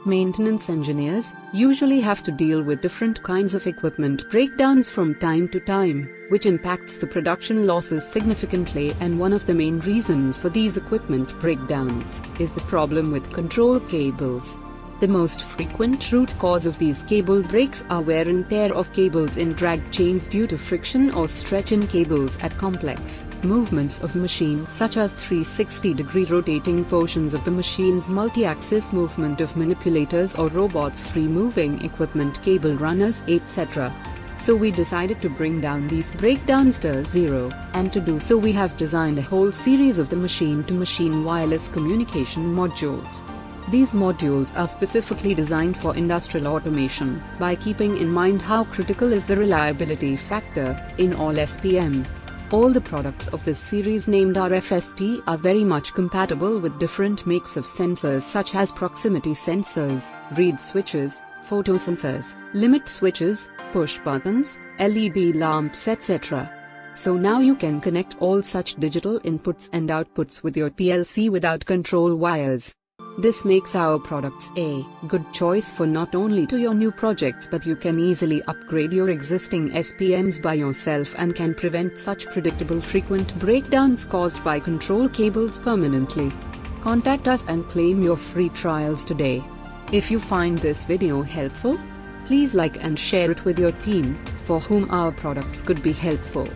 Maintenance engineers usually have to deal with different kinds of equipment breakdowns from time to time, which impacts the production losses significantly, and one of the main reasons for these equipment breakdowns is the problem with control cables. The most frequent root cause of these cable breaks are wear and tear of cables in drag chains due to friction or stretch in cables at complex movements of machines, such as 360-degree rotating portions of the machine's multi-axis movement of manipulators or robots, free-moving equipment, cable runners, etc. So we decided to bring down these breakdowns to zero, and to do so we have designed a whole series of the machine-to-machine wireless communication modules. These modules are specifically designed for industrial automation, by keeping in mind how critical is the reliability factor in all SPM. All the products of this series named RFST are very much compatible with different makes of sensors such as proximity sensors, reed switches, photosensors, limit switches, push buttons, LED lamps, etc. So now you can connect all such digital inputs and outputs with your PLC without control wires. This makes our products a good choice for not only to your new projects, but you can easily upgrade your existing SPMs by yourself and can prevent such predictable frequent breakdowns caused by control cables permanently. Contact us and claim your free trials today. If you find this video helpful, please like and share it with your team, for whom our products could be helpful.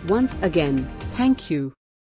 Once again, thank you.